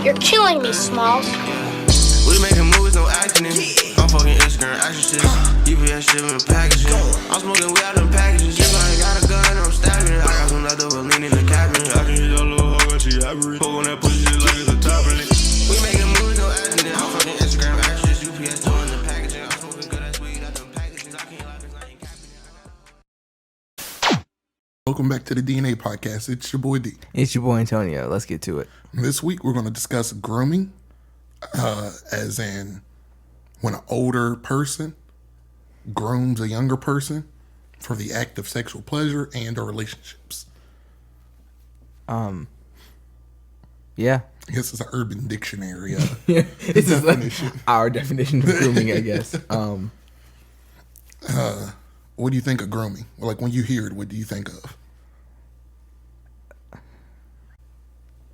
You're killing me, Smalls. We making movies, no acting in. I'm fucking Instagram action shit. UPS shipping packages. I'm smoking weed out them packages. If I ain't got a gun, I'm stabbing it. I got some leftover lean in the cabinet. I can hit your little hoe when she happy. Poke on that pussy shit like it's a top in it. We making movies, no acting in. I'm fucking Instagram action shit. UPS doing the packaging. I'm smoking good ass weed out them packages. I can't lie 'cause I ain't capping it. Welcome back to the DNA podcast. It's your boy D. It's your boy Antonio. Let's get to it. This week we're going to discuss grooming, as in when an older person grooms a younger person for the act of sexual pleasure and or relationships. Yeah. I guess it's an Urban Dictionary This is definition. like our definition of grooming, I guess. What do you think of grooming? Like when you hear it, what do you think of?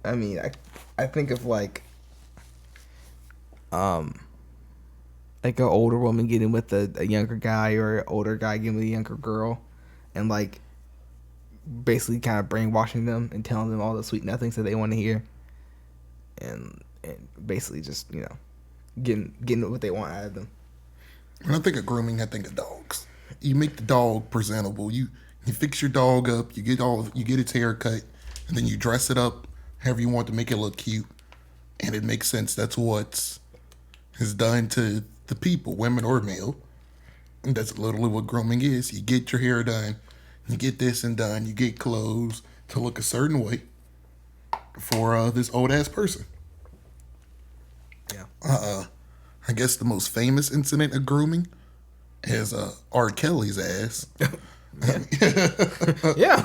I mean, I think of like an older woman getting with a younger guy, or an older guy getting with a younger girl, and like basically kind of brainwashing them and telling them all the sweet nothings that they want to hear, and basically just, you know, getting what they want out of them. When I think of grooming, I think of dogs. You make the dog presentable. You fix your dog up. You get its hair cut, and then you dress it up however you want to make it look cute, and it makes sense. That's what is done to the people, women or male. And that's literally what grooming is. You get your hair done, you get this and done, you get clothes to look a certain way for this old ass person. Yeah. I guess the most famous incident of grooming is R. Kelly's ass. Yeah.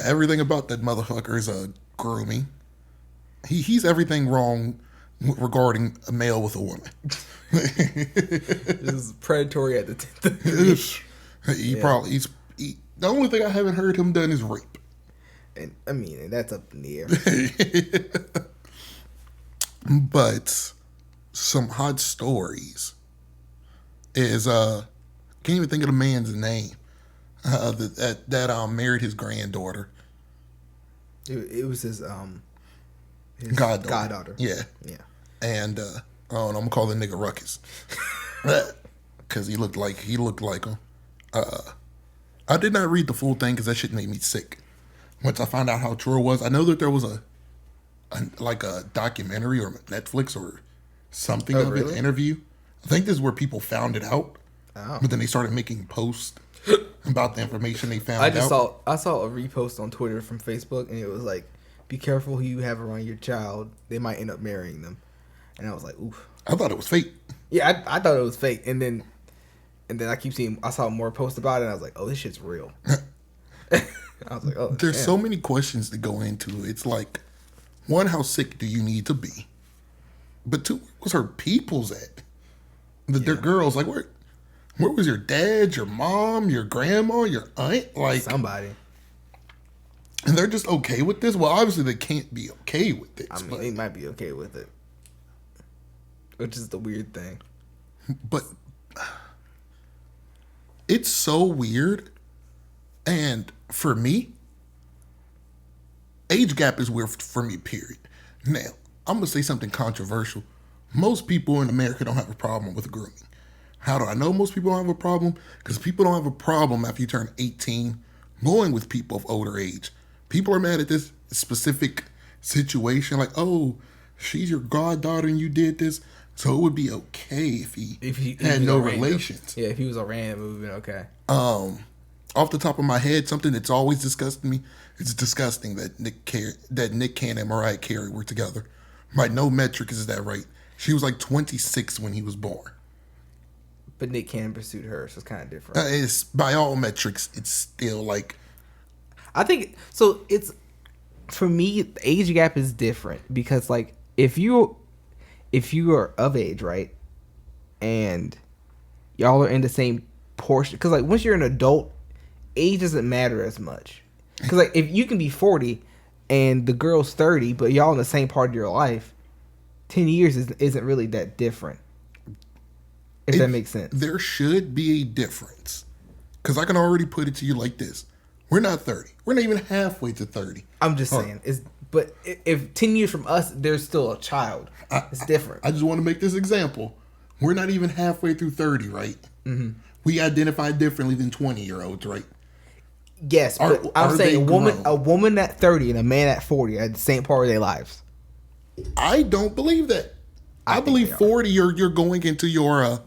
Everything about that motherfucker is grooming. He's everything wrong regarding a male with a woman. This is predatory at the 10th degree. He's the only thing I haven't heard him done is rape. And I mean, that's up in the air. But some hot stories is can't even think of the man's name that married his granddaughter. It was his Goddaughter. Yeah. And I'm gonna call the nigga Ruckus because he looked like him. I did not read the full thing because that shit made me sick. Once I found out how true it was, I know that there was a documentary or Netflix or something of really? an interview. I think this is where people found it out. Oh. But then they started making posts about the information they found I out. saw a repost on Twitter from Facebook, and it was like, "Be careful who you have around your child. They might end up marrying them." And I was like, "Oof." I thought it was fake. Yeah, I thought it was fake, and then I saw more posts about it, and I was like, "Oh, this shit's real." I was like, "Oh." There's damn. so many questions that go into it. It's like, one, how sick do you need to be? But two, where was her peoples at? The girls, like, where was your dad, your mom, your grandma, your aunt? Like, somebody. And they're just okay with this? Well, obviously they can't be okay with this. I mean, they might be okay with it, which is the weird thing. But it's so weird. And for me, age gap is weird for me, period. Now, I'm going to say something controversial. Most people in America don't have a problem with grooming. How do I know most people don't have a problem? Because people don't have a problem after you turn 18 going with people of older age. People are mad at this specific situation. Like, oh, she's your goddaughter and you did this. So it would be okay if he had no relations. Yeah, if he was a random, it would have been okay. Off the top of my head, something that's always disgusted me, it's disgusting that Nick Cannon and Mariah Carey were together. By no metric is that right. She was like 26 when he was born. But Nick Cannon pursued her, so it's kind of different. It's by all metrics, it's still like. I think so. It's, for me, the age gap is different because, like, if you are of age, right, and y'all are in the same portion, because like once you're an adult, age doesn't matter as much. Because like if you can be 40 and the girl's 30, but y'all in the same part of your life, 10 years isn't really that different. If that makes sense. There should be a difference. Because I can already put it to you like this. We're not 30. We're not even halfway to 30. I'm just saying. But if 10 years from us, there's still a child. It's different. I just want to make this example. We're not even halfway through 30, right? Mm-hmm. We identify differently than 20-year-olds, right? Yes, but I'm saying a woman at 30 and a man at 40 are at the same part of their lives. I don't believe that. I believe 40, you're going into your, I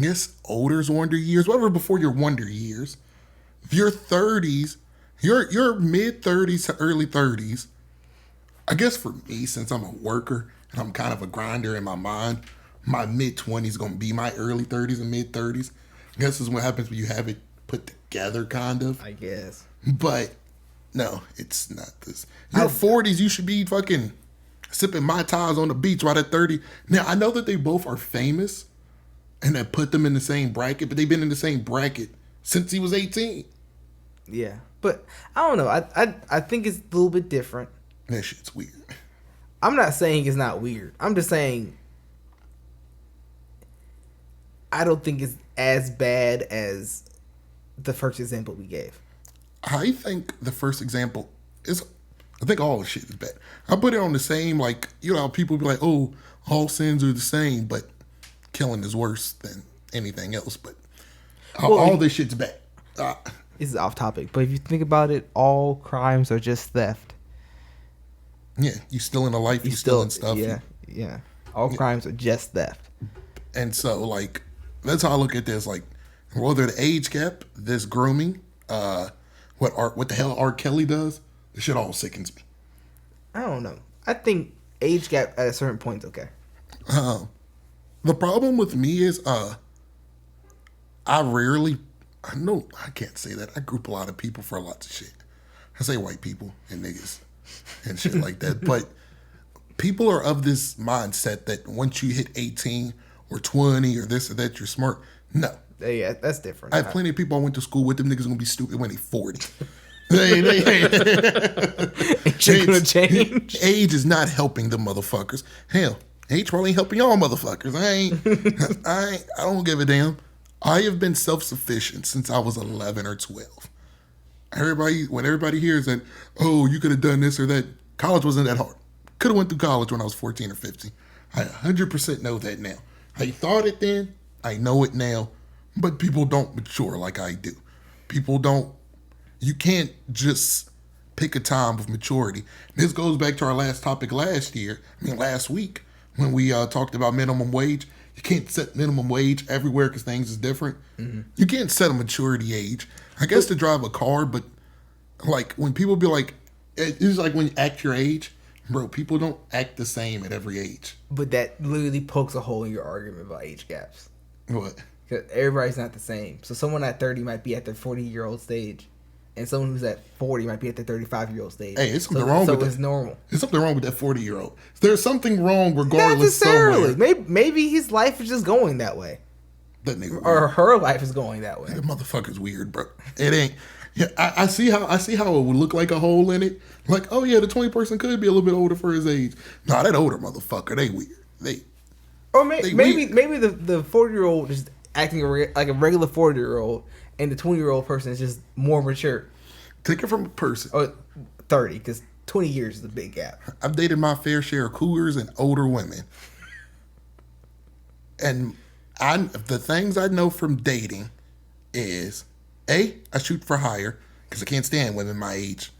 guess, older wonder years, whatever before your wonder years. Your 30s, your mid 30s to early 30s. I guess for me, since I'm a worker and I'm kind of a grinder in my mind, my mid 20s going to be my early 30s and mid 30s. I guess is what happens when you have it put together, kind of. I guess. But no, it's not this. Your 40s, you should be fucking sipping Mai Tais on the beach while at 30. Now, I know that they both are famous and that put them in the same bracket, but they've been in the same bracket since he was 18. Yeah. But I don't know. I think it's a little bit different. That shit's weird. I'm not saying it's not weird. I'm just saying I don't think it's as bad as the first example we gave. I think the first example is, I think all shit is bad. I put it on the same, like, you know, people be like, oh, all sins are the same, but killing is worse than anything else. But all this shit's bad. This is off topic, but if you think about it, all crimes are just theft. Yeah, you stealing a life, you stealing stuff. Yeah. All crimes are just theft. And so, like, that's how I look at this. Like, whether the age gap, this grooming, what the hell R. Kelly does, this shit all sickens me. I don't know. I think age gap at a certain point is okay. The problem with me is, I can't say that. I group a lot of people for lots of shit. I say white people and niggas and shit like that. But people are of this mindset that once you hit 18 or 20 or this or that, you're smart. No. Yeah, that's different. I have plenty of people I went to school with. Them niggas gonna be stupid when they 40. Shit gonna change. Age is not helping the motherfuckers. Hell, age probably ain't helping y'all motherfuckers. I don't give a damn. I have been self-sufficient since I was 11 or 12. When everybody hears that, oh, you could have done this or that, college wasn't that hard. Could have went through college when I was 14 or 15. I 100% know that now. I thought it then. I know it now. But people don't mature like I do. You can't just pick a time of maturity. This goes back to our last topic last week, when we talked about minimum wage. You can't set minimum wage everywhere because things is different. Mm-hmm. You can't set a maturity age. I guess to drive a car, but like when people be like, it's like when you act your age, bro, people don't act the same at every age. But that literally pokes a hole in your argument about age gaps. What? Because everybody's not the same. So someone at 30 might be at their 40-year-old stage. And someone who's at 40 might be at their 35-year-old stage. Hey, it's something wrong with that. So it's normal. There's something wrong with that 40-year-old. There's something wrong regardless. Not necessarily. Somewhere. Maybe his life is just going that way. That nigga or her life is going that way. That motherfucker's weird, bro. It ain't. Yeah, I see how it would look like a hole in it. Like, oh yeah, the 20 person could be a little bit older for his age. Nah, that older motherfucker, they weird. Or maybe the 40-year-old is acting like a regular 40-year-old, and the 20-year-old person is just more mature. Take it from a person. Or 30, because 20 years is a big gap. I've dated my fair share of cougars and older women. And the things I know from dating is, I shoot for higher, because I can't stand women my age.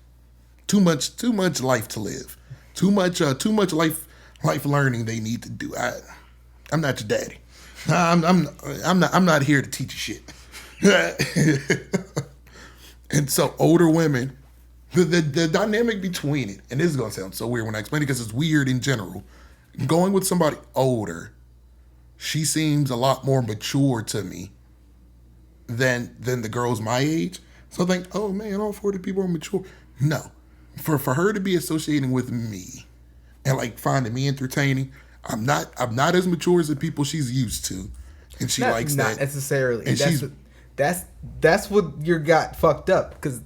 Too much life to live. Too much life learning they need to do. I'm not your daddy. I'm not here to teach you shit. And so older women, the dynamic between it, and this is gonna sound so weird when I explain it because it's weird in general. Going with somebody older, she seems a lot more mature to me than the girls my age. So I think, oh man, all 40 people are mature. No. For her to be associating with me and like finding me entertaining, I'm not as mature as the people she's used to. And she likes that. Not necessarily. And that's what you got fucked up. Because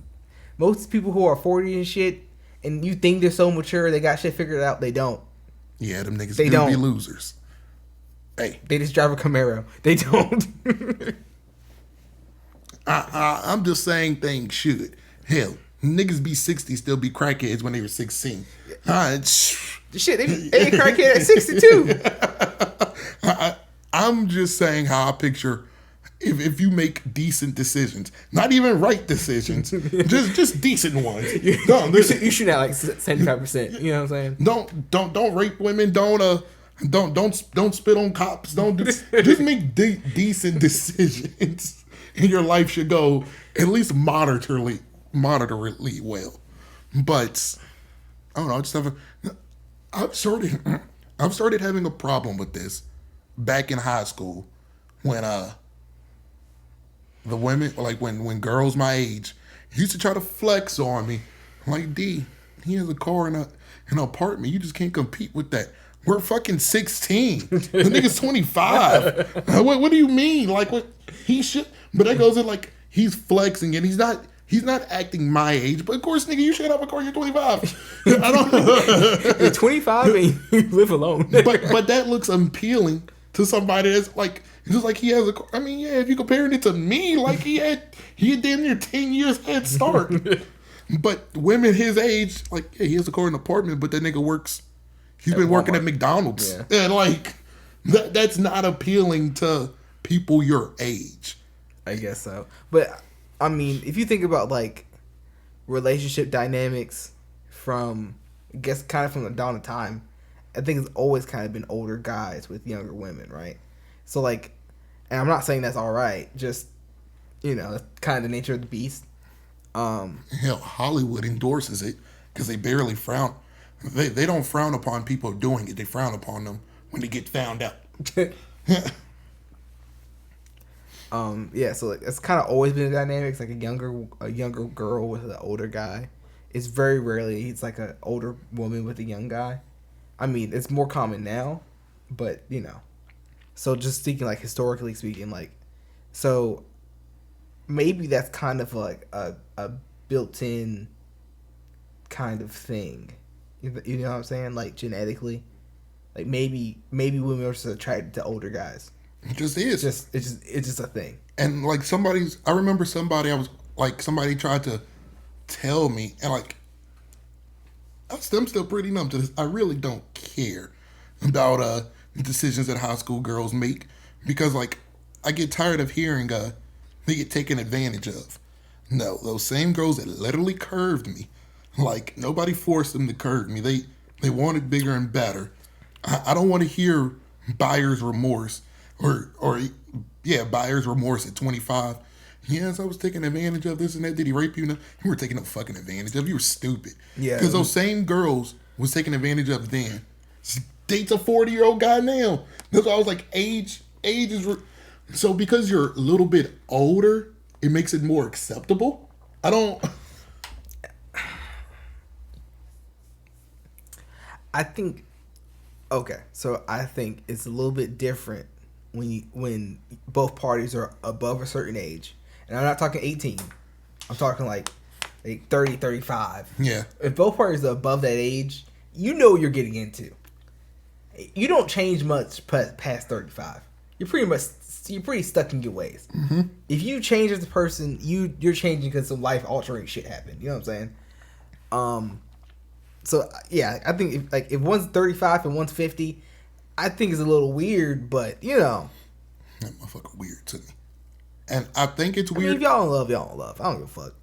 most people who are 40 and shit, and you think they're so mature, they got shit figured out, they don't. Yeah, them niggas do be losers. Hey. They just drive a Camaro. They don't. I'm just saying things should. Hell, Niggas be 60 still be crackheads when they were 16. Shit, they crackhead at 62. I'm just saying how I picture if you make decent decisions, not even right decisions, just decent ones. You shoot at like 75%. You know what I'm saying? Don't rape women. Don't spit on cops. Just make decent decisions, and your life should go at least moderately well. But I don't know. I've started having a problem with this back in high school when the women, like when girls my age used to try to flex on me. I'm like, D, he has a car and an apartment. You just can't compete with that. We're fucking 16. The nigga's 25. What do you mean? Like, what he should? But that goes in like he's flexing and he's not acting my age. But of course, nigga, you should have a car. You're 25. I don't. You're 25 and you live alone. but that looks appealing to somebody that's like, just like he has a car. I mean, yeah, if you're comparing it to me, like he had damn near 10 years head start. But women his age, like, yeah, he has a car and apartment, but that nigga works. He's been working at McDonald's. Yeah. And like, that's not appealing to people your age. I guess so. But I mean, if you think about like relationship dynamics from, I guess, kind of from the dawn of time, I think it's always kind of been older guys with younger women, right? So like, and I'm not saying that's all right. Just, you know, that's kind of the nature of the beast. Hell, Hollywood endorses it because they barely frown. They don't frown upon people doing it. They frown upon them when they get found out. Yeah, so like, it's kind of always been a dynamic. It's like a younger girl with an older guy. It's very rarely it's like an older woman with a young guy. I mean, it's more common now, but you know. So just thinking like historically speaking, like, so maybe that's kind of like a built-in kind of thing. You know what I'm saying? Like genetically, like maybe women are just attracted to older guys. It just is. It's just a thing. And like I remember somebody tried to tell me, and like I'm still pretty numb to this. I really don't care about the decisions that high school girls make because like I get tired of hearing they get taken advantage of. No, those same girls that literally curved me. Like, nobody forced them to curve me. They wanted bigger and better. I don't want to hear buyer's remorse or buyer's remorse at 25. Yes, I was taking advantage of this and that. Did he rape you? No, you were taking no fucking advantage of. You were stupid. Yeah. Because those same girls was taking advantage of then. Dates a 40-year-old guy now. That's why I was like, age is... So because you're a little bit older, it makes it more acceptable. I think it's a little bit different when both parties are above a certain age. And I'm not talking 18. I'm talking like 30, 35. Yeah. If both parties are above that age, you know what you're getting into. You don't change much past 35. You're pretty stuck in your ways. Mm-hmm. If you change as a person, you're changing because some life altering shit happened. You know what I'm saying? So yeah, I think if one's 35 and one's 50, I think it's a little weird, but you know, that motherfucker weird to me. And I think it's weird. I mean, if y'all don't love. I don't give a fuck.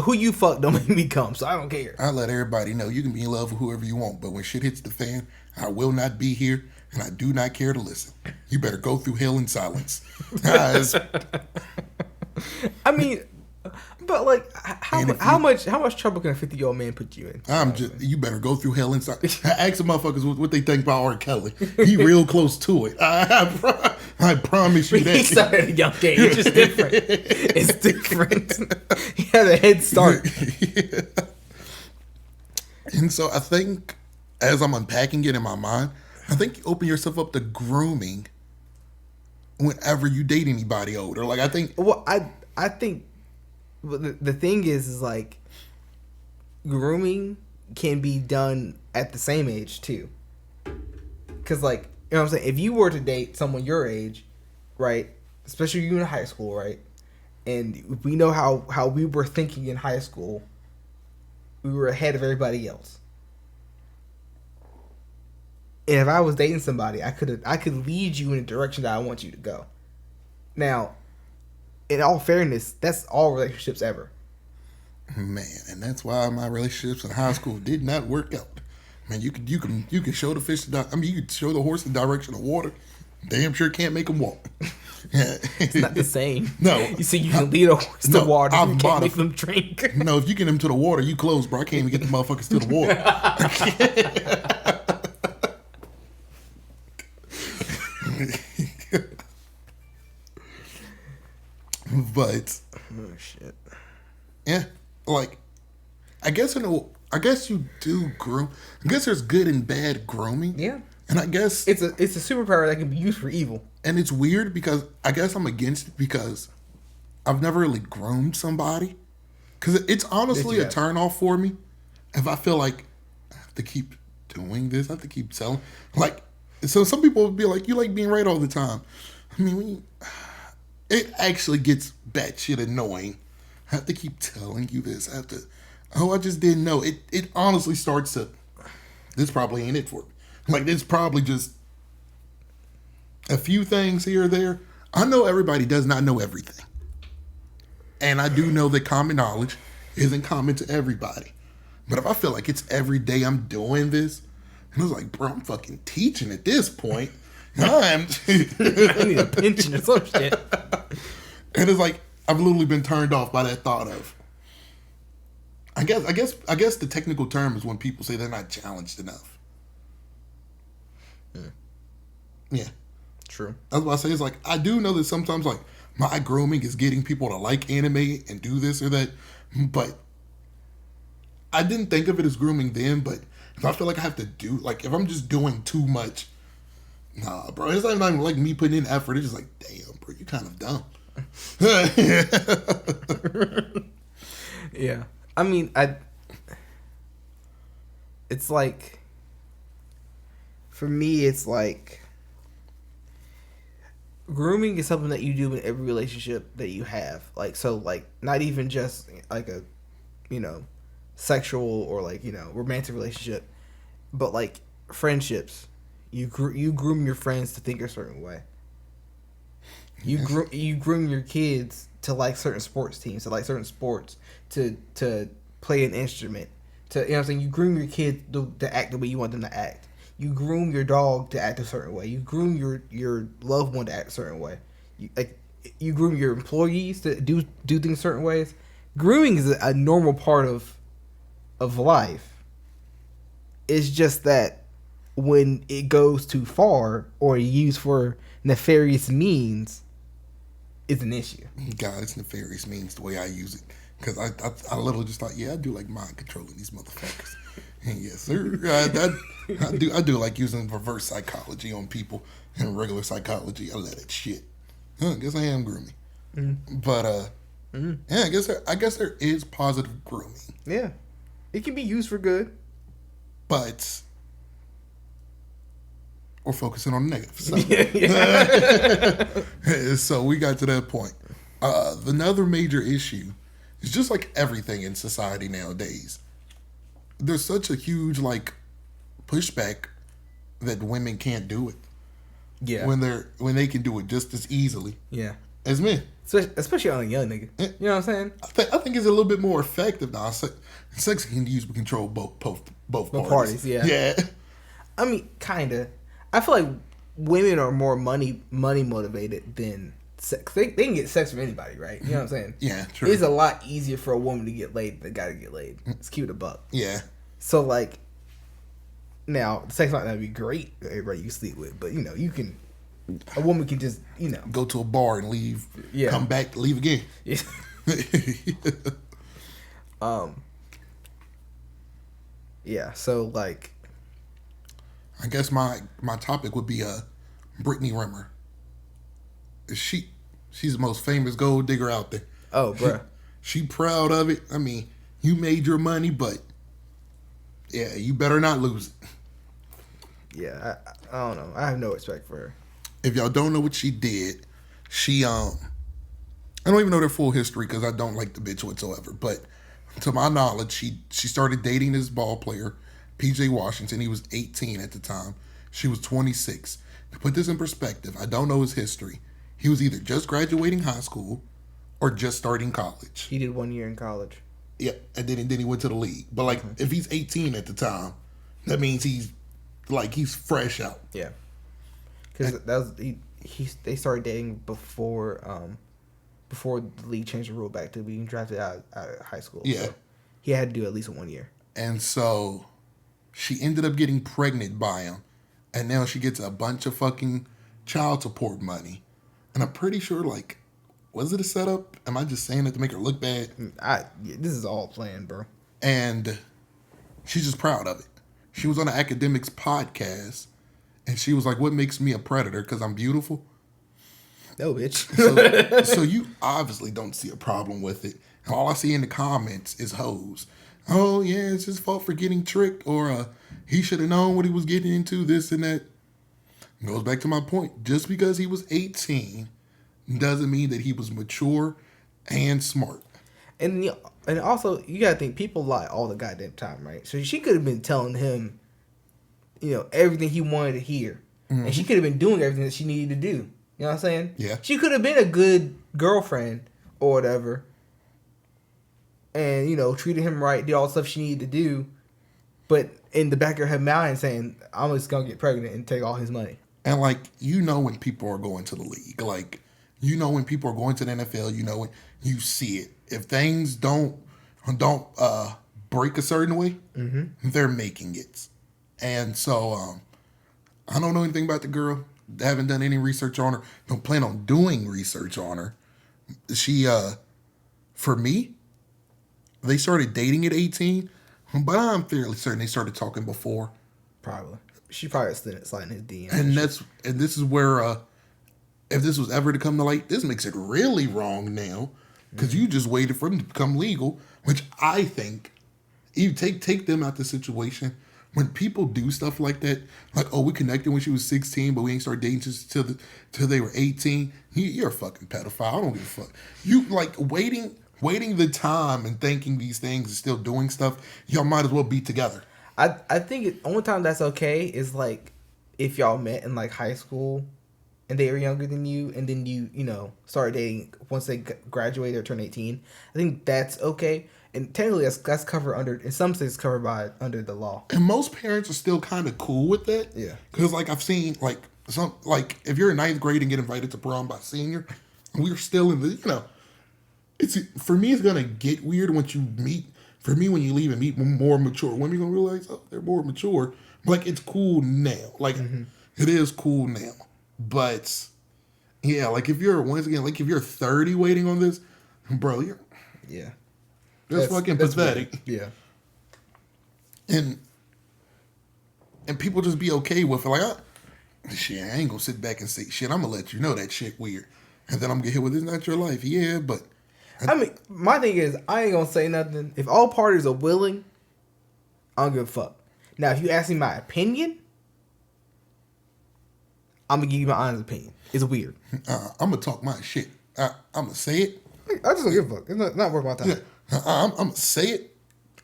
Who you fuck don't make me come, so I don't care. I let everybody know you can be in love with whoever you want, but when shit hits the fan, I will not be here, and I do not care to listen. You better go through hell in silence. I mean, but like, how much trouble can a 50-year-old man put you in? You better go through hell in silence. Ask the motherfuckers what they think about R. Kelly. He real close to it. I promise you that. He started at a young age. It's just different. It's different. He had a head start. Yeah. And so I think, as I'm unpacking it in my mind, I think you open yourself up to grooming whenever you date anybody older. Like, I think... Well, I think the thing is like, grooming can be done at the same age, too. Because, like, you know what I'm saying? If you were to date someone your age, right, especially you in high school, right, and we know how we were thinking in high school, we were ahead of everybody else. And if I was dating somebody, I could lead you in the direction that I want you to go. Now, in all fairness, that's all relationships ever. Man, and that's why my relationships in high school did not work out. Man, you can show the fish. You could show the horse the direction of water. Damn sure can't make them walk. It's not the same. No, you see, you can lead a horse to water. You can't make them drink. No, if you get them to the water, you close, bro. I can't even get the motherfuckers to the water. But oh shit. Yeah, like I guess you do groom. I guess there's good and bad grooming. Yeah. And I guess it's a superpower that can be used for evil. And it's weird because I guess I'm against it because I've never really groomed somebody. Because it's honestly a turn off for me if I feel like I have to keep doing this. I have to keep telling. Like, so some people would be like, you like being right all the time. I mean, it actually gets batshit annoying. I have to keep telling you this. I just didn't know. It honestly starts to, this probably ain't it for me. Like, it's probably just a few things here or there. I know everybody does not know everything. And I do know that common knowledge isn't common to everybody. But if I feel like it's every day I'm doing this, and I was like, bro, I'm fucking teaching at this point. I need a pension or some shit. And it's like, I've literally been turned off by that thought of. I guess the technical term is when people say they're not challenged enough. Yeah. True. That's what I say. It's like, I do know that sometimes, like, my grooming is getting people to like anime and do this or that, but I didn't think of it as grooming then, but if I feel like I have to do, like, if I'm just doing too much, nah, bro, it's not even like me putting in effort. It's just like, damn, bro, you're kind of dumb. Yeah. I mean, it's like, for me, it's like, grooming is something that you do in every relationship that you have. Like, so, like, not even just, like, a, sexual or, like, romantic relationship, but, like, friendships. You groom your friends to think a certain way. You groom your kids to like certain sports teams, to like certain sports, to play an instrument, to, you know what I'm saying? You groom your kids to act the way you want them to act. You groom your dog to act a certain way. You groom your loved one to act a certain way. You groom your employees to do things certain ways. Grooming is a normal part of life. It's just that when it goes too far or used for nefarious means, it's an issue. God, it's nefarious means the way I use it. Because I literally just thought, yeah, I do like mind controlling these motherfuckers. And yes, sir. I do like using reverse psychology on people and regular psychology. I let it shit. I guess I am grooming. Mm-hmm. But yeah, I guess there is positive grooming. Yeah, it can be used for good. But we're focusing on the negative. So, so we got to that point. Another major issue is just like everything in society nowadays. There's such a huge like pushback that women can't do it. Yeah. When they can do it just as easily. Yeah. As men. Especially on a young nigga. You know what I'm saying? I think it's a little bit more effective now. Sex can use to control both parties. Yeah. Yeah. I mean, kinda. I feel like women are more money motivated than sex. They can get sex from anybody, right? You know what I'm saying? Yeah, true. It's a lot easier for a woman to get laid than a guy to get laid. It's cute a buck. Yeah. So like, now sex might not be great with everybody you sleep with, but you can. A woman can just go to a bar and leave. Yeah. Come back, leave again. Yeah. Yeah. So like. I guess my topic would be Brittany Rimmer. She's the most famous gold digger out there. Oh, bruh. She proud of it. I mean, you made your money, but yeah, you better not lose it. Yeah, I don't know. I have no respect for her. If y'all don't know what she did, she I don't even know their full history because I don't like the bitch whatsoever. But To my knowledge, she started dating this ball player, PJ Washington. He was 18 at the time. She was 26. To put this in perspective, I don't know his history. He was either just graduating high school or just starting college. He did 1 year in college. Yeah, and then he went to the league. But like, if he's 18 at the time, that means he's fresh out. Yeah, because that was they started dating before the league changed the rule back to being drafted out of high school. Yeah, so he had to do at least 1 year. And so she ended up getting pregnant by him, and now she gets a bunch of fucking child support money. And I'm pretty sure, like, was it a setup? Am I just saying it to make her look bad? This is all planned, bro. And she's just proud of it. She was on an academics podcast, and she was like, "What makes me a predator? Because I'm beautiful." No, bitch. So you obviously don't see a problem with it. And all I see in the comments is hoes. Oh yeah, it's his fault for getting tricked, or he should have known what he was getting into. This and that. It goes back to my point. Just because he was 18 doesn't mean that he was mature and smart. And also, you gotta think, people lie all the goddamn time, right? So she could have been telling him, everything he wanted to hear. Mm-hmm. And she could have been doing everything that she needed to do. You know what I'm saying? Yeah. She could have been a good girlfriend or whatever. And, treated him right, did all the stuff she needed to do. But in the back of her mind saying, I'm just gonna get pregnant and take all his money. And like, when people are going to the league. Like, when people are going to the NFL, when you see it. If things don't break a certain way, mm-hmm. they're making it. And so I don't know anything about the girl. Haven't done any research on her. Don't plan on doing research on her. She, for me, they started dating at 18, but I'm fairly certain they started talking before. Probably. She probably sliding his DM. And this is where, if this was ever to come to light, this makes it really wrong now. Because you just waited for them to become legal, which I think, you take them out the situation. When people do stuff like that, like, oh, we connected when she was 16, but we ain't start dating till they were 18. You're a fucking pedophile. I don't give a fuck. You like waiting the time and thinking these things and still doing stuff. Y'all might as well be together. I think the only time that's okay is like if y'all met in like high school and they were younger than you, and then you started dating once they graduated or turned 18. I think that's okay. And technically, that's covered under, in some states, covered under the law. And most parents are still kind of cool with that. Yeah. Because, like, I've seen, if you're in 9th grade and get invited to prom by senior, we're still in the, for me, it's going to get weird once you meet. For me, when you leave and meet more mature women, you're going to realize, oh, they're more mature. Like, it's cool now. Like, It is cool now. But, yeah, like, if you're 30 waiting on this, bro, Yeah. That's fucking pathetic. Weird. Yeah. And people just be okay with it. Like, shit, I ain't gonna sit back and say, shit, I'm gonna let you know that shit weird. And then I'm gonna get hit with, it's not your life. Yeah, but. I mean, my thing is, I ain't gonna say nothing. If all parties are willing, I don't give a fuck. Now, if you ask me my opinion, I'm gonna give you my honest opinion. It's weird. I'm gonna talk my shit. I'm gonna say it. I just don't give a fuck. It's not worth my time. Yeah. I'm gonna say it.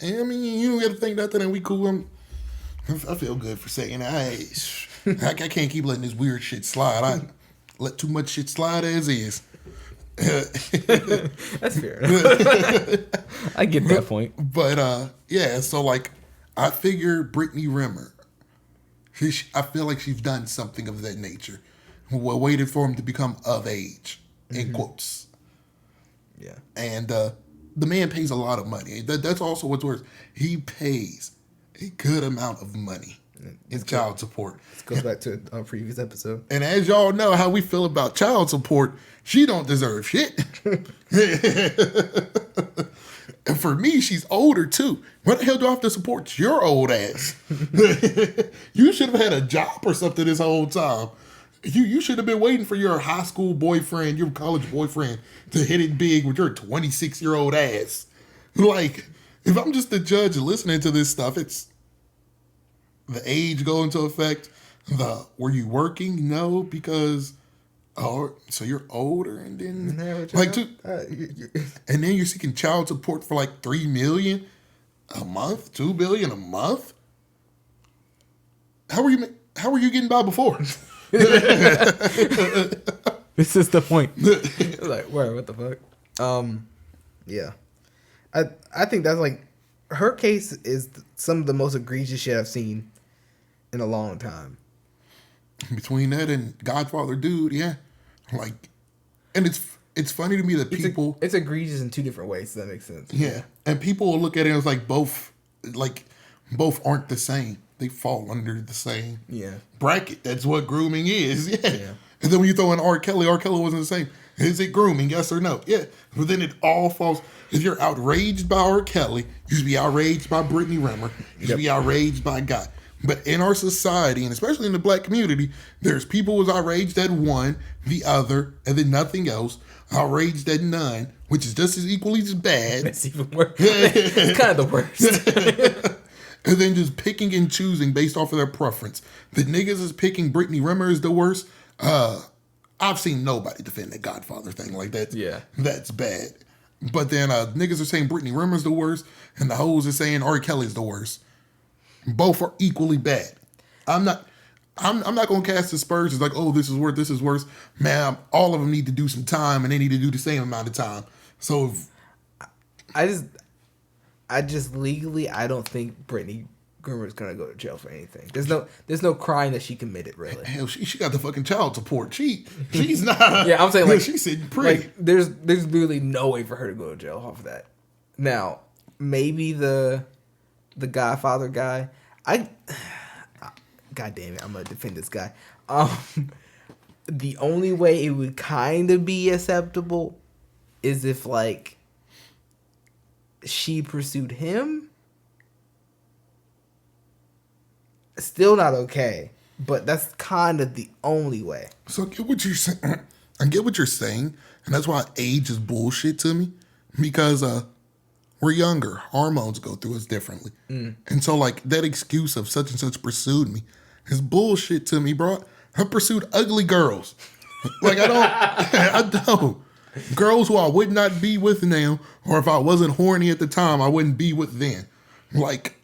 And I mean, you don't got to think nothing, and we cool. I feel good for saying it. I can't keep letting this weird shit slide. I let too much shit slide as is. That's fair. I get that point. But yeah. So like, I figure Brittany Rimmer. I feel like she's done something of that nature. We're waiting for him to become of age, in quotes. Yeah. And the man pays a lot of money. That's also what's worse. He pays a good amount of money in child support. This goes back to our previous episode. And as y'all know how we feel about child support, she don't deserve shit. And for me, she's older too. What the hell do I have to support your old ass? You should have had a job or something this whole time. You should have been waiting for your high school boyfriend, your college boyfriend, to hit it big with your 26-year-old ass. Like, if I'm just the judge listening to this stuff, it's the age go into effect. Were you working? No, because Oh, so you're older, and then Never like child. and then you're seeking child support for like $3 million a month, $2 billion a month. How are you getting by before? This is the point. Like, where? What the fuck? Yeah. I think that's like her case is some of the most egregious shit I've seen in a long time. Between that and Godfather dude, yeah, like, and it's funny to me that people It's egregious in two different ways. Does that make sense? yeah, and people will look at it as like both aren't the same. They fall under the same bracket. That's what grooming is. Yeah. And then when you throw in R. Kelly wasn't the same. Is it grooming? Yes or no? Yeah. But then it all falls. If you're outraged by R. Kelly, you should be outraged by Brittany Renner. You should be outraged by God. But in our society, and especially in the black community, there's people who's outraged at one, the other, and then nothing else. Outraged at none, which is just as equally as bad. That's even worse. It's kind of the worst. And then just picking and choosing based off of their preference. The niggas is picking Brittany Renner is the worst. I've seen nobody defend that Godfather thing like that. Yeah. That's bad. But then niggas are saying Brittany Renner is the worst, and the hoes are saying R. Kelly's the worst. Both are equally bad. I'm not gonna cast aspersions like, oh, this is worse. Man, all of them need to do some time, and they need to do the same amount of time. So I just legally, I don't think Brittany Groomer is gonna go to jail for anything. There's no crime that she committed, really. hell, she got the fucking child support. She's not. Yeah, I'm saying like she's sitting pretty. Like, there's literally no way for her to go to jail off of that. Now, maybe the Godfather guy. God damn it, I'm gonna defend this guy. The only way it would kind of be acceptable is if like she pursued him. Still not okay, but that's kind of the only way. So I get what you're saying. I get what you're saying, and that's why age is bullshit to me, because we're younger. Hormones go through us differently, and so like that excuse of such and such pursued me is bullshit to me, bro. I pursued ugly girls. Like I don't. Girls who I would not be with now, or if I wasn't horny at the time, I wouldn't be with then. Like,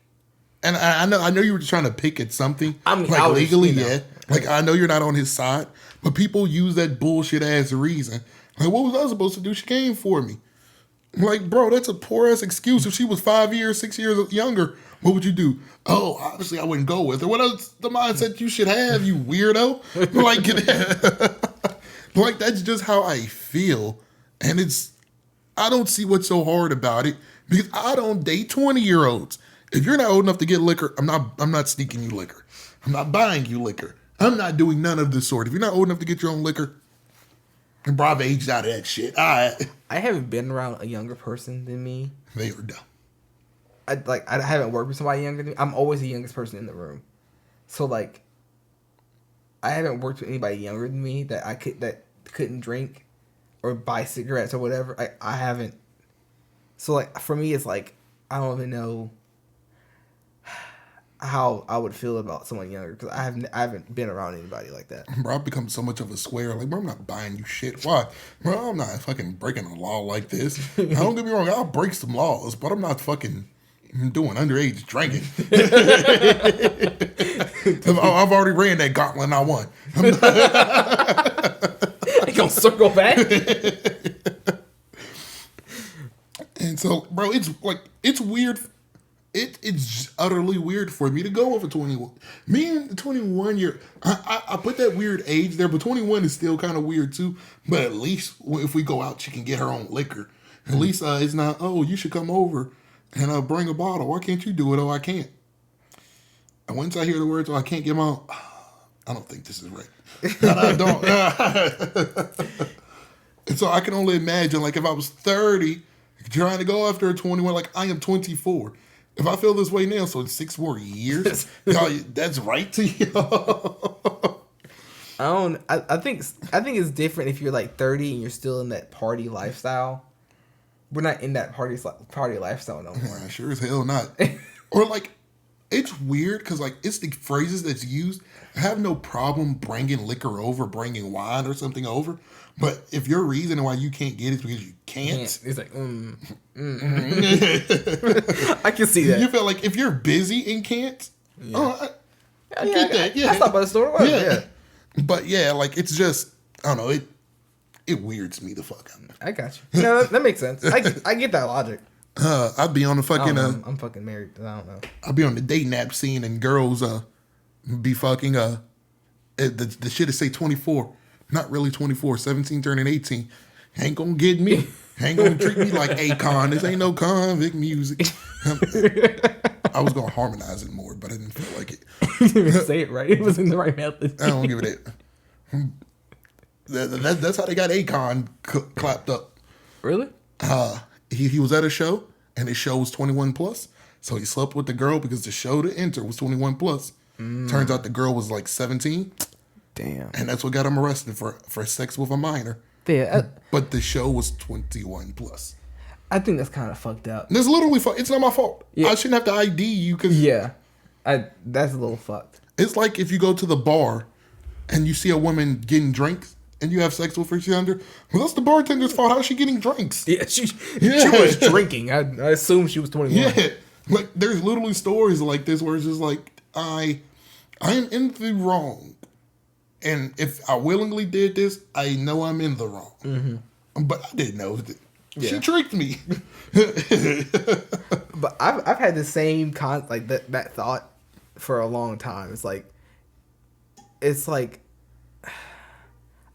and I know you were trying to pick at something. Like legally, yeah. Like I know you're not on his side, but people use that bullshit as a reason. Like, what was I supposed to do? She came for me. Like, bro, that's a poor ass excuse. If she was 5 years, 6 years younger, what would you do? Oh, obviously I wouldn't go with her. What else the mindset you should have, you weirdo? Like that's just how I feel. And I don't see what's so hard about it, because I don't date 20-year-olds. If you're not old enough to get liquor, I'm not sneaking you liquor. I'm not buying you liquor. I'm not doing none of this sort. If you're not old enough to get your own liquor, and bro, I've aged out of that shit. I haven't been around a younger person than me. They are dumb. I haven't worked with somebody younger than me. I'm always the youngest person in the room. So like I haven't worked with anybody younger than me that couldn't drink or buy cigarettes or whatever. I haven't. So like for me it's like I don't even know how I would feel about someone younger, because I haven't been around anybody like that. Bro, I've become so much of a square. Like, bro, I'm not buying you shit. Why? Bro, I'm not fucking breaking a law like this. Don't get me wrong, I'll break some laws, but I'm not fucking doing underage drinking. I've already ran that gauntlet and I won. I gonna circle back. And so, bro, it's weird. It's utterly weird for me to go over 21. Me and the 21 year, I put that weird age there, but 21 is still kind of weird too. But at least if we go out, she can get her own liquor. At least it's not, oh, you should come over and bring a bottle. Why can't you do it? Oh, I can't. And once I hear the words, oh, I can't get my own, I don't think this is right. I don't. And so I can only imagine, like, if I was 30, trying to go after a 21, like I am 24. If I feel this way now, so it's 6 more years, y'all, that's right to y'all. I think it's different if you're like 30 and you're still in that party lifestyle. We're not in that party lifestyle no more. Yeah, sure as hell not. Or like, it's weird because like it's the phrases that's used. I have no problem bringing liquor over, bringing wine or something over, but if your reason why you can't get it is because you can't, It's like, I can see that. You feel like if you're busy and can't, I get that. Yeah, I stopped by the store. Yeah. But yeah, like it's just I don't know. It weirds me the fuck out. I got you. No, that makes sense. I get that logic. I'd be on the fucking. I'm fucking married. I don't know. I'd be on the dating app scene and girls be fucking the shit is say 24, not really 24, 17 turning 18. Ain't gonna get me. Ain't gonna treat me like Akon. This ain't no convict music. I was gonna harmonize it more, but I didn't feel like it. You didn't say it right. It was in the right method. I don't give it that's how they got Akon clapped up. Really? He was at a show and his show was 21 plus, so he slept with the girl because the show to enter was 21 plus. Turns out the girl was like 17. Damn. And that's what got him arrested for sex with a minor. Yeah. But the show was 21 plus. I think that's kind of fucked up. It's literally it's not my fault. Yeah. I shouldn't have to ID you because that's a little fucked. it's like if you go to the bar and you see a woman getting drinks and you have sex with her, she's under. Well, that's the bartender's fault. How's she getting drinks? Yeah, she was drinking. I assume she was 21. Yeah, like there's literally stories like this where it's just like I am in the wrong, and if I willingly did this, I know I'm in the wrong. Mm-hmm. But I didn't know that she tricked me. But I've had the same that thought for a long time. It's like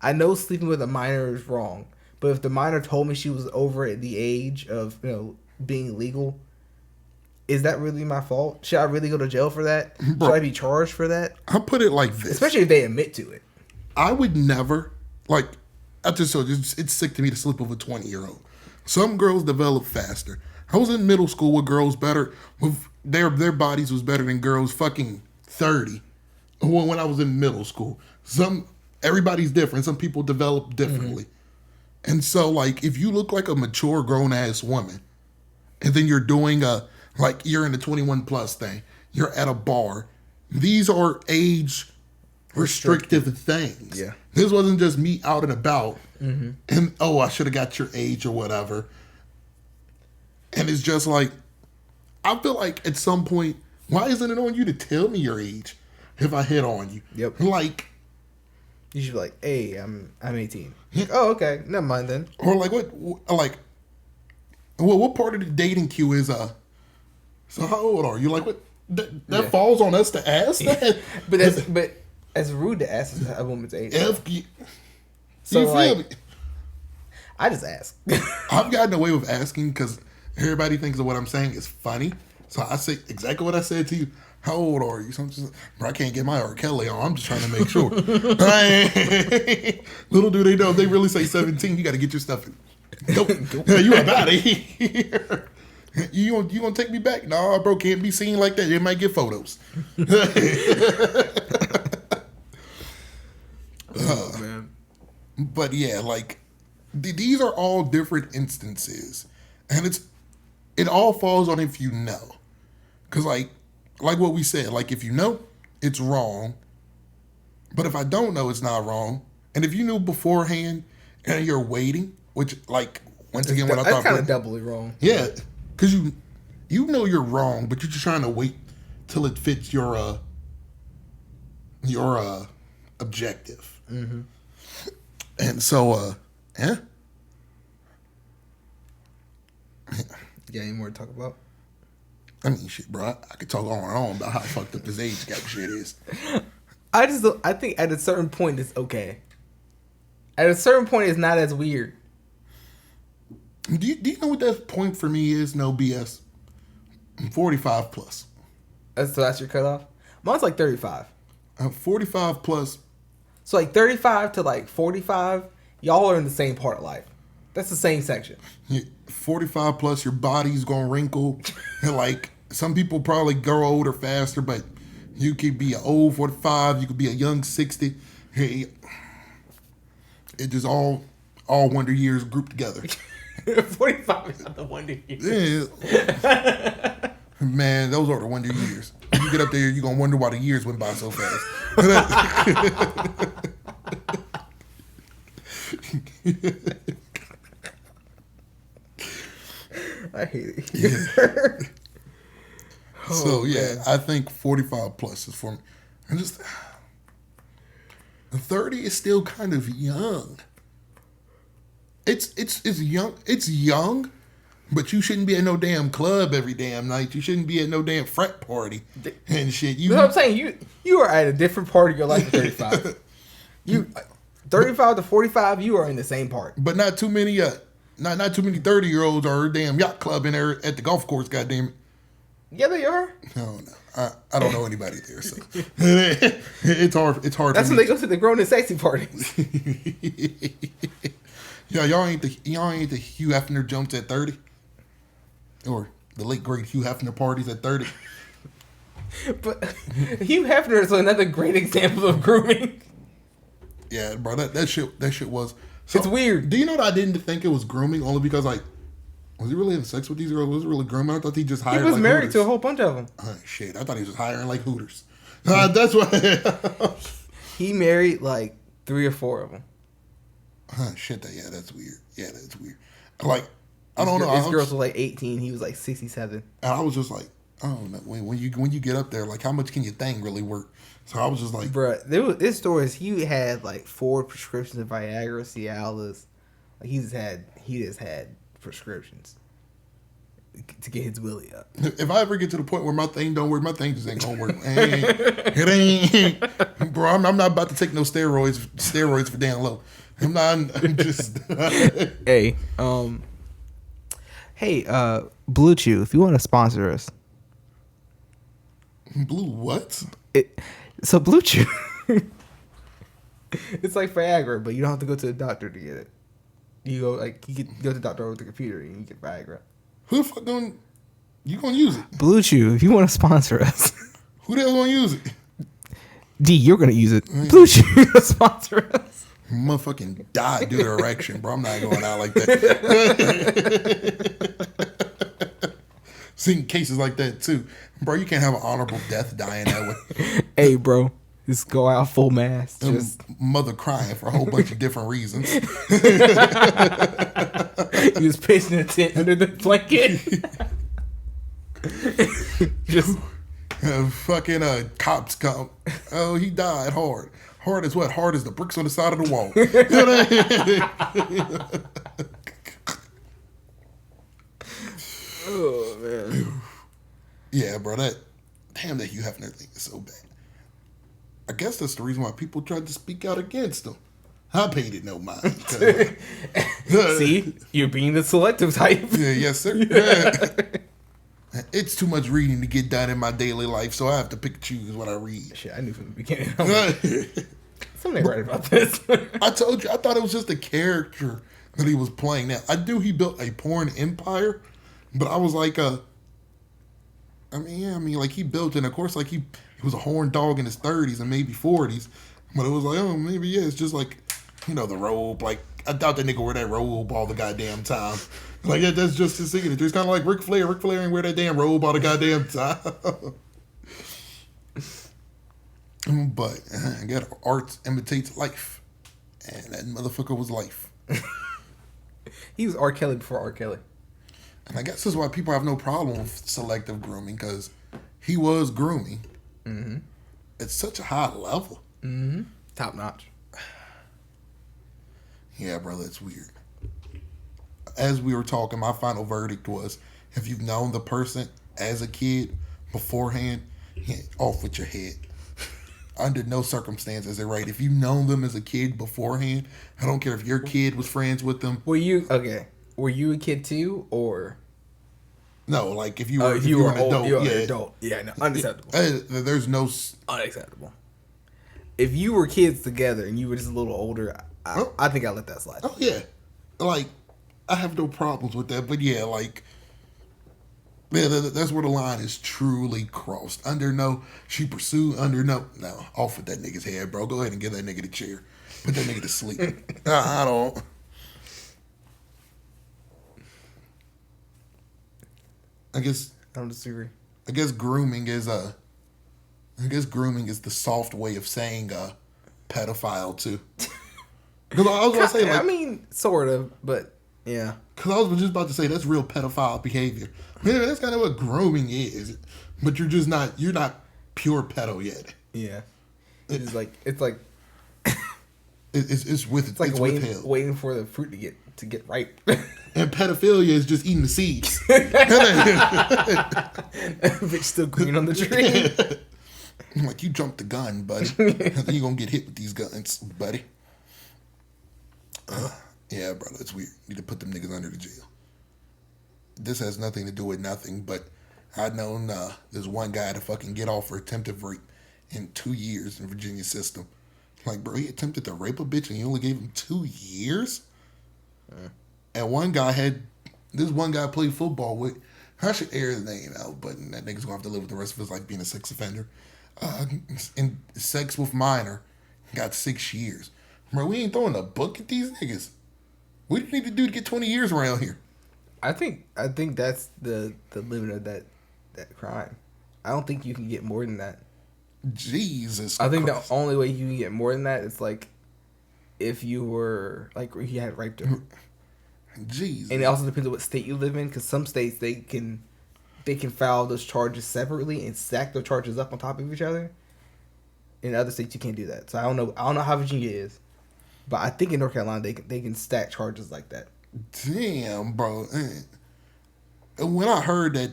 I know sleeping with a minor is wrong, but if the minor told me she was over at the age of being legal, is that really my fault? Should I really go to jail for that? Bro, should I be charged for that? I put it like this. Especially if they admit to it. I would never, it's sick to me to sleep with a 20-year-old. Some girls develop faster. I was in middle school with girls their bodies was better than girls fucking 30 when I was in middle school. Everybody's different. Some people develop differently. Mm-hmm. And so, like, if you look like a mature, grown-ass woman, and then you're doing you're in the 21 plus thing, you're at a bar, these are age restrictive things. Yeah. This wasn't just me out and about, and, I should have got your age or whatever. And it's just like, I feel like at some point, why isn't it on you to tell me your age if I hit on you? Yep. Like, you should be like, hey, I'm 18. Like, oh, okay. Never mind then. Or what part of the dating queue is, so how old are you? Like, what? That falls on us to ask that? But it's rude to ask a woman's age. You feel me? I just ask. I've gotten away with asking because everybody thinks that what I'm saying is funny. So I say exactly what I said to you. How old are you? So I'm just, bro, I can't get my R. Kelly on. I'm just trying to make sure. Little do they know, if they really say 17, you got to get your stuff in. You about it. You gonna take me back? Nah, bro, can't be seen like that. They might get photos. Man. But yeah, like these are all different instances, and it all falls on if you know, because like what we said, like if you know, it's wrong. But if I don't know, it's not wrong. And if you knew beforehand and you're waiting, which like once again, what I thought that's kind of doubly wrong. Yeah, because you know you're wrong, but you're just trying to wait till it fits your objective. Mm-hmm. And so, yeah. You got any more to talk about? I mean, shit, bro. I could talk on and on about how fucked up this age gap shit is. I think at a certain point it's okay. At a certain point, it's not as weird. Do you know what that point for me is? No BS. 45 plus. That's your cutoff? Mine's like 35. 45 plus. So like 35 to like 45, y'all are in the same part of life. That's the same section. 45 plus, your body's gonna wrinkle. And like some people probably grow older faster, but you could be an old 45, you could be a young 60. Hey, it just all wonder years grouped together. 45 is not the wonder years. Yeah. Man, those are the wonder years. when you get up there, you're gonna wonder why the years went by so fast. I hate it. Yeah. So yeah, I think 45 plus is for me. And just 30 is still kind of young. It's young. It's young, but you shouldn't be at no damn club every damn night. You shouldn't be at no damn frat party and shit. You know what I'm saying? You are at a different part of your life at 35. You 35 to 45, you are in the same part. But not too many not too many 30-year-olds are damn yacht club in there at the golf course, goddamn it. Yeah, they are. No. I don't know anybody there, so it's hard. It's hard. That's for when me. they go to the grown and sexy parties. Yeah, y'all ain't the Hugh Hefner jumps at 30, or the late great Hugh Hefner parties at 30. But Hugh Hefner is another great example of grooming. Yeah, bro, that shit was. So, it's weird. Do you know that I didn't think it was grooming only because like, was he really having sex with these girls? Was it really grooming? I thought he just hired. He was like, married Hooters. to a whole bunch of them. Shit, I thought he was hiring like Hooters. That's what. He married like 3 or 4 of them. Shit, that's weird. Yeah, that's weird. Like, I don't know. His girls were like 18. He was like 67. And I was just like, I don't know. When you get up there, like, how much can your thing really work? So I was just like, bruh, this story is he had like 4 prescriptions of Viagra, Cialis. Like he just had prescriptions to get his willy up. if I ever get to the point where my thing don't work, my thing just ain't gonna work. It ain't, bro. I'm not about to take no steroids for damn low. I'm just. Hey, Blue Chew, if you want to sponsor us. Blue what? So Blue Chew, it's like Viagra, but you don't have to go to the doctor to get it. You go to the doctor with the computer and you get Viagra. Who the fuck gonna use it? Blue Chew, if you want to sponsor us. Who the hell gonna use it? D, you're gonna use it. Blue Chew, sponsor us. Motherfucking die due to erection, bro. I'm not going out like that. Seen cases like that too, bro. You can't have an honorable death dying that way. Hey, bro, just go out full mass. Just mother crying for a whole bunch of different reasons. You was pissing in a tent under the blanket. Just fucking cops come. Oh, he died hard. Hard as what? Hard as the bricks on the side of the wall. Oh man. Yeah, bro. That Hugh Hefner thing is so bad. I guess that's the reason why people tried to speak out against him. I paid it no mind. See, you're being the selective type. Yeah, yes, sir. Yeah. It's too much reading to get done in my daily life, so I have to pick and choose what I read. Shit, I knew from the beginning. Something right about this. I told you, I thought it was just a character that he was playing. Now, I knew he built a porn empire, but I was like, like he built it. And of course, like he was a horn dog in his 30s and maybe 40s, but it was like, oh, maybe yeah, it's just like, the robe. Like I doubt that nigga wear that robe all the goddamn time. Like yeah, that's just his signature. It's kind of like Ric Flair. Ric Flair ain't wear that damn robe all the goddamn time. But I got art imitates life, and that motherfucker was life. He was R. Kelly before R. Kelly. And I guess that's why people have no problem with selective grooming, because he was grooming. Mm-hmm. It's such a high level. Mm-hmm. Top notch. Yeah, brother, it's weird. As we were talking, my final verdict was, if you've known the person as a kid beforehand, off with your head. Under no circumstances is it right. If you've known them as a kid beforehand, I don't care if your kid was friends with them. Were you a kid too, or no? Like if you were, an adult, an adult. Yeah, no, unacceptable. There's no unacceptable. If you were kids together and you were just a little older, I think I let that slide. Oh yeah, like I have no problems with that. But yeah, like that's where the line is truly crossed. Under no, she pursued. Under no, off with that nigga's head, bro. Go ahead and give that nigga the chair. Put that nigga to sleep. I don't. I guess I don't disagree. I guess grooming is I guess grooming is the soft way of saying pedophile too. Because I was gonna say, like, I mean, sort of, but yeah. Because I was just about to say that's real pedophile behavior. Man, that's kind of what grooming is. But you're not pure pedo yet. Yeah. It's like it's like It's waiting for the fruit to get ripe. And pedophilia is just eating the seeds. Bitch still green on the tree. I'm like, you jumped the gun, buddy. I think you're gonna get hit with these guns, buddy. Yeah, bro, that's weird. Need to put them niggas under the jail. This has nothing to do with nothing, but I've known there's one guy to fucking get off for attempted rape in 2 years in Virginia system. Like, bro, he attempted to rape a bitch and you only gave him 2 years? And one guy played football with, I should air his name out, but that nigga's gonna have to live with the rest of his life being a sex offender. In sex with minor, got 6 years. Bro, we ain't throwing a book at these niggas. What do you need to do to get 20 years around here? I think that's the limit of that crime. I don't think you can get more than that. Jesus I think Christ. the only way you can get more than that is like if you were like he had raped her. Jesus. And it also depends on what state you live in, because some states they can file those charges separately and stack those charges up on top of each other. In other states you can't do that. So I don't know how Virginia is, but I think in North Carolina they can stack charges like that. Damn, bro. And when I heard that,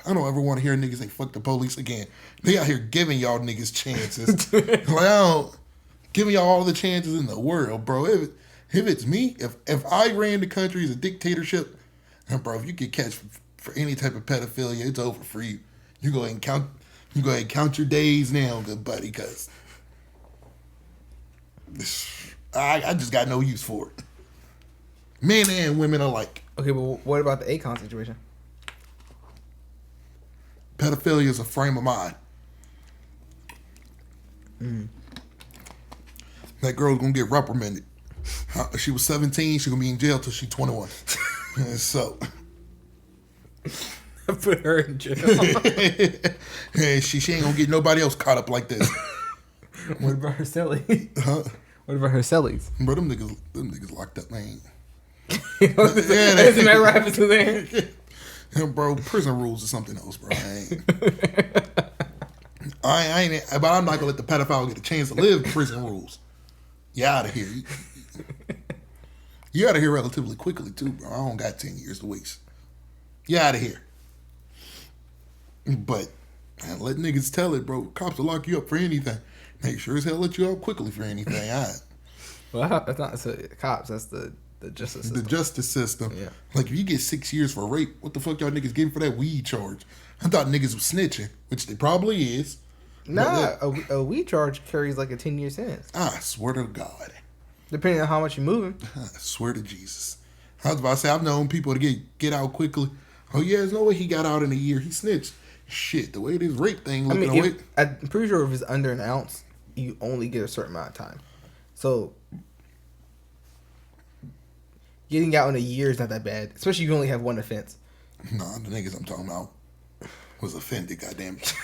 I don't ever want to hear niggas say fuck the police again. They out here giving y'all niggas chances. Like, giving y'all all the chances in the world, bro. If it's me, if I ran the country as a dictatorship, and bro, if you get catch for any type of pedophilia, it's over for you. You go ahead and count your days now, good buddy, because I just got no use for it. Men and women alike. Okay, but what about the Akon situation? Pedophilia is a frame of mind. That girl's gonna get reprimanded. She was 17. She's gonna be in jail till she's 21. So Put her in jail. and she ain't gonna get nobody else caught up like this. What about her cellies? Huh? What about her cellies? Bro, them niggas locked up, man. Isn't that what happens to there? Yeah, bro, prison rules or something else, bro. I ain't, but I'm not gonna let the pedophile get a chance to live prison rules. You out of here. You out of here relatively quickly too, bro. I don't got 10 years to waste. You out of here. But man, let niggas tell it, bro. Cops will lock you up for anything. They sure as hell let you out quickly for anything. Well, that's not the cops. That's the justice system. The justice system. Yeah. Like, if you get 6 years for rape, what the fuck y'all niggas getting for that weed charge? I thought niggas was snitching, which they probably is. Nah, a weed charge carries like a 10-year sentence. I swear to God. Depending on how much you're moving. I swear to Jesus. I was about to say, I've known people to get out quickly. Oh, yeah, there's no way he got out in a year. He snitched. Shit, the way this rape thing looking I'm pretty sure if it's under an ounce, you only get a certain amount of time. So, getting out in a year is not that bad. Especially if you only have one offense. Nah, the niggas I'm talking about was offended, goddamn it.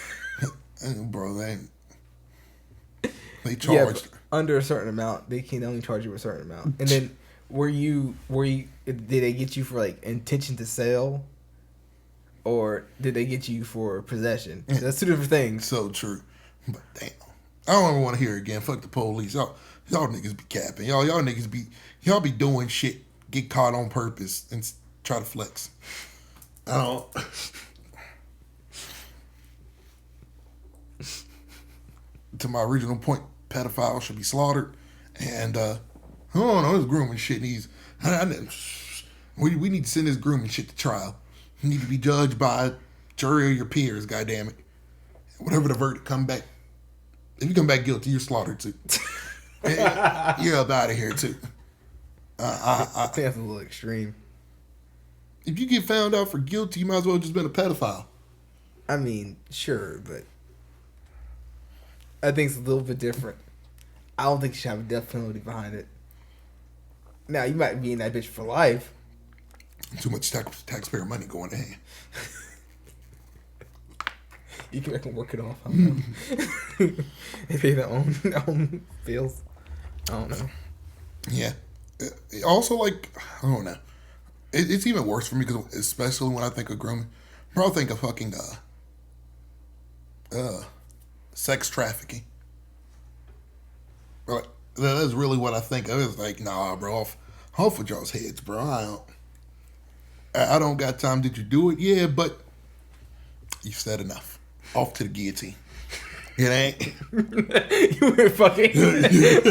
Bro, they charged. Yeah, under a certain amount, they can only charge you a certain amount. And then, did they get you for like intention to sell, or did they get you for possession? That's two different things. So true, but damn, I don't ever want to hear it again. Fuck the police, y'all niggas be capping, y'all niggas be doing shit, get caught on purpose and try to flex. I don't. To my original point, pedophiles should be slaughtered, and I don't know, this grooming shit needs. We need to send this grooming shit to trial. You need to be judged by a jury of your peers. Goddamn it, whatever the verdict come back. If you come back guilty, you're slaughtered too. You're up out of here too. I think that's a little extreme. If you get found out for guilty, you might as well have just been a pedophile. I mean, sure, but I think it's a little bit different. I don't think you should have a death penalty behind it. Now, you might be in that bitch for life. Too much taxpayer money going to hand. You can work it off. I don't know. If they their own feels. I don't know. Yeah. Also, like, I don't know. It's even worse for me because, especially when I think of grooming, bro, I think of fucking sex trafficking. Like, that's really what I think of. It's like, nah, bro, off with y'all's heads, bro. I don't got time. Did you do it? Yeah, but you said enough. Off to the guillotine. It ain't. You were fucking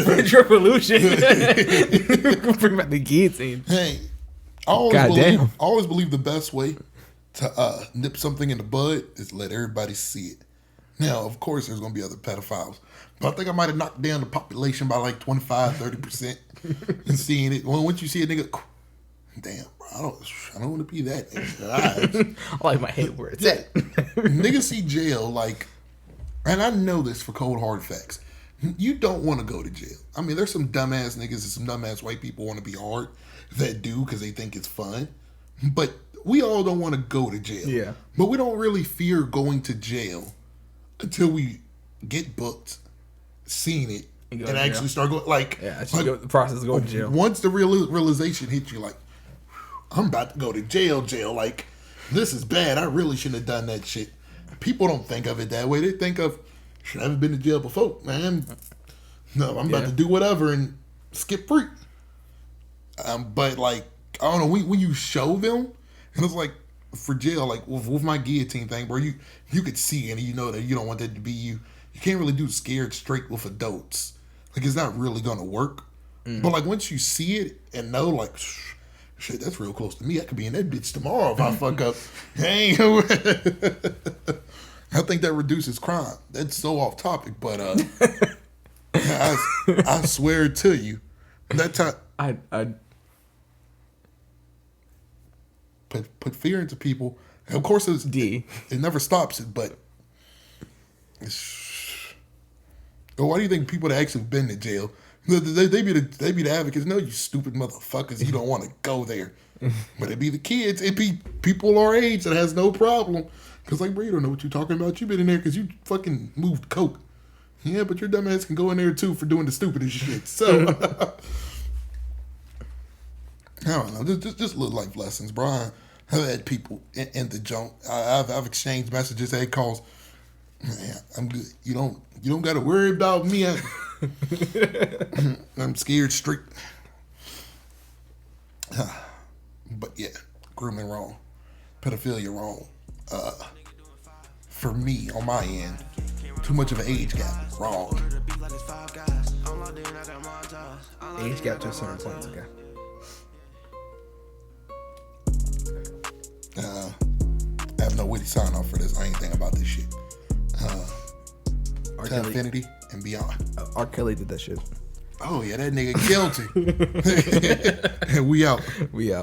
French Revolution. Bring back the guillotine. Hey, I always believe the best way to nip something in the bud is let everybody see it. Now, of course, there's going to be other pedophiles. But I think I might have knocked down the population by like 25, 30% in seeing it. Well, once you see a nigga, damn, bro, I don't want to be that nigga. I like my head where it's at. Niggas see jail like, and I know this for cold hard facts. You don't want to go to jail. I mean, there's some dumbass niggas and some dumbass white people want to be hard that do because they think it's fun. But we all don't want to go to jail. Yeah. But we don't really fear going to jail until we get booked, seen it, and actually start going. Like, the process of going to jail. Once the realization hits you, like, I'm about to go to jail. Like, this is bad. I really shouldn't have done that shit. People don't think of it that way. They think of, shit, I haven't been to jail before, man. No, I'm about to do whatever and skip free. But, like, I don't know, when you show them, and it's like, for jail, like, with my guillotine thing, bro, you could see and you know that you don't want that to be you. You can't really do scared straight with adults. Like, it's not really going to work. But, like, once you see it and know, like, shit, that's real close to me. I could be in that bitch tomorrow if I fuck up. I think that reduces crime. That's so off topic, but I swear to you, that time I put fear into people. And of course, it never stops it, but why do you think people that actually been to jail? They be the advocates. No, you stupid motherfuckers. You don't want to go there. But it be the kids. It be people our age that has no problem. Because, like, bro, you don't know what you're talking about. You been in there because you fucking moved coke. Yeah, but your dumb ass can go in there, too, for doing the stupidest shit. So, I don't know. Just little life lessons, bro. I've had people in the junk. I've exchanged messages, had calls. Man, I'm good. You don't got to worry about me. I'm scared straight. But yeah, grooming wrong, pedophilia wrong. For me, on my end, too much of an age gap, wrong. Age gap to a certain point, okay. I have no witty sign off for this. I ain't think about this shit. To infinity and beyond. R. Kelly did that shit. Oh yeah, that nigga guilty. And we out. We out.